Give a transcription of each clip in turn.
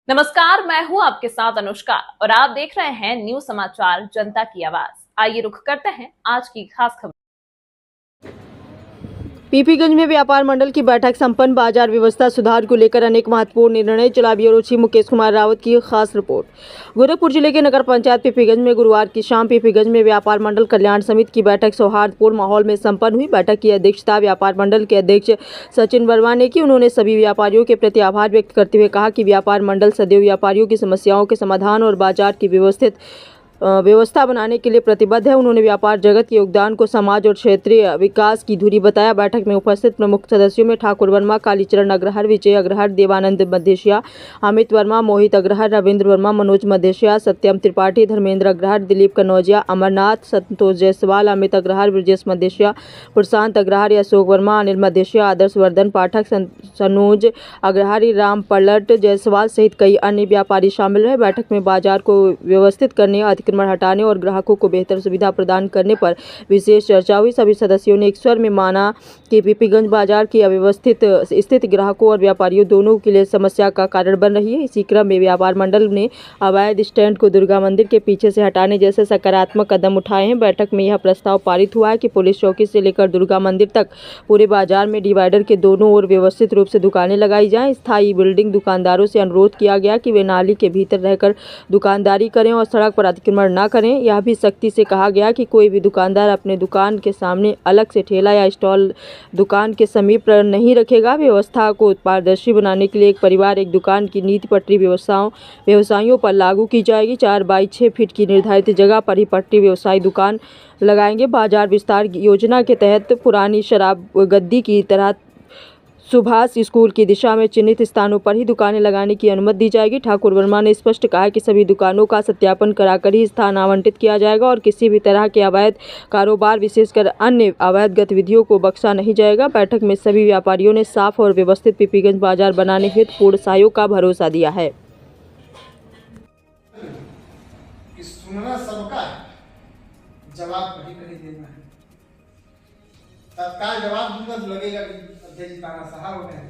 नमस्कार, मैं हूं आपके साथ अनुष्का और आप देख रहे हैं न्यूज समाचार जनता की आवाज। आइए रुख करते हैं आज की खास खबर। पीपीगंज में व्यापार मंडल की बैठक संपन्न। बाजार व्यवस्था सुधार को लेकर अनेक महत्वपूर्ण निर्णय। जिला ब्यूरो चीफ मुकेश कुमार रावत की खास रिपोर्ट। गोरखपुर जिले के नगर पंचायत पीपीगंज में गुरुवार की शाम पीपीगंज में व्यापार मंडल कल्याण समिति की बैठक सौहार्दपूर्ण माहौल में संपन्न हुई। बैठक की अध्यक्षता व्यापार मंडल के अध्यक्ष सचिन वर्मा ने की। उन्होंने सभी व्यापारियों के प्रति आभार व्यक्त करते हुए कहा कि व्यापार मंडल सदैव व्यापारियों की समस्याओं के समाधान और बाजार की व्यवस्था बनाने के लिए प्रतिबद्ध है। उन्होंने व्यापार जगत के योगदान को समाज और क्षेत्रीय विकास की धुरी बताया। बैठक में उपस्थित प्रमुख सदस्यों में ठाकुर वर्मा, कालीचरण अग्रहर, विजय अग्रहर, देवानंद मदेशिया, अमित वर्मा, मोहित अग्रहर, रविंद्र वर्मा, मनोज मदेशिया, सत्यम त्रिपाठी, धर्मेंद्र अग्रहर, दिलीप कनौजिया, अमरनाथ, संतोष जायसवाल, अमित अग्रहर, ब्रजेश मदेशिया, प्रशांत अग्रहर, अशोक वर्मा, अनिल मदेशिया, आदर्श वर्धन पाठक, सनोज अग्रहरी, राम पलट जायसवाल सहित कई अन्य व्यापारी शामिल रहे। बैठक में बाजार को व्यवस्थित करने, अतिक्रमण हटाने और ग्राहकों को बेहतर सुविधा प्रदान करने पर विशेष चर्चा हुई। सभी सदस्यों ने एक स्वर में माना कि पीपीगंज बाजार की अव्यवस्थित स्थिति ग्राहकों और व्यापारियों दोनों के लिए समस्या का कारण बन रही है। इसी क्रम में व्यापार मंडल ने अवैध स्टैंड को दुर्गा मंदिर के पीछे से हटाने जैसे सकारात्मक कदम उठाए हैं। बैठक में यह प्रस्ताव पारित हुआ है कि पुलिस चौकी से लेकर दुर्गा मंदिर तक पूरे बाजार में डिवाइडर के दोनों ओर व्यवस्थित रूप से दुकानें लगाई जाएं। स्थायी बिल्डिंग दुकानदारों से अनुरोध किया गया कि वे नाली के भीतर रहकर दुकानदारी करें और सड़क पर अतिक्रमण न करें। यह भी सख्ती से कहा गया कि कोई भी दुकानदार अपने दुकान के सामने अलग से ठेला या स्टॉल दुकान के समीप नहीं रखेगा। व्यवस्था को पारदर्शी बनाने के लिए एक परिवार एक दुकान की नीति पटरी व्यवसायियों पर लागू की जाएगी। 4 बाई 6 फीट की निर्धारित जगह पर ही पटरी व्यवसायी दुकान लगाएंगे। बाजार विस्तार योजना के तहत पुरानी शराब गद्दी की तरह सुभाष स्कूल की दिशा में चिन्हित स्थानों पर ही दुकानें लगाने की अनुमति दी जाएगी। ठाकुर वर्मा ने स्पष्ट कहा कि सभी दुकानों का सत्यापन कराकर ही स्थान आवंटित किया जाएगा और किसी भी तरह के अवैध कारोबार विशेषकर अन्य अवैध गतिविधियों को बख्शा नहीं जाएगा। बैठक में सभी व्यापारियों ने साफ और व्यवस्थित पीपीगंज बाजार बनाने हेतु पूर्ण सहयोग का भरोसा दिया है। सुनना सबका है, जवाब कहीं कहीं देना है। तत्काल जवाब दूंगा तो लगेगा कि अध्यक्ष जी तानाशाह हो गए हैं,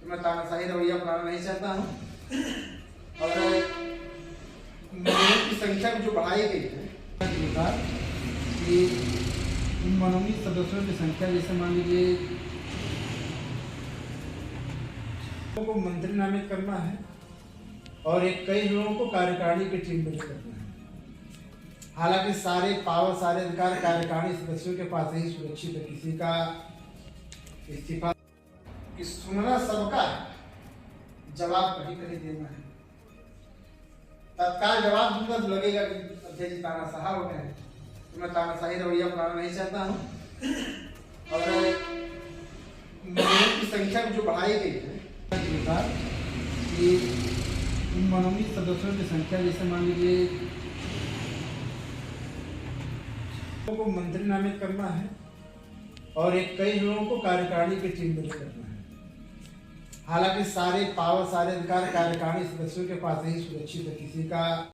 तो मैं तानाशाही रवैया अपनाना नहीं चाहता हूँ। और मनोनीत की संख्या जो बढ़ाई गई है कि उन मनोनीत सदस्यों की संख्या, जैसे मान लीजिए को मंत्री नामित करना है और एक कई लोगों को कार्यकारिणी की टीम में करना है। हालांकि सारे पावर, सारे अधिकार कार्यकारिणी सदस्यों के पास ही सुरक्षित है। किसी का इस्तीफा कि सुनना सबका है, जवाब कहीं कहीं देना है। तत्काल जवाब दूंगा तो लगेगा कि अध्यक्ष जी तानाशाह हो गए हैं, तो मैं तानाशाही रवैया अपनाना नहीं चाहता हूँ। और मनोनीत की संख्या जो बढ़ाई गई है कि उन मनोनीत सदस्यों की संख्या, जैसे मान लीजिए को मंत्री नामित करना है और एक कई लोगों को कार्यकारिणी की टीम में करना है। हालांकि सारे पावर, सारे अधिकार कार्यकारिणी सदस्यों के पास ही सुरक्षित है। किसी का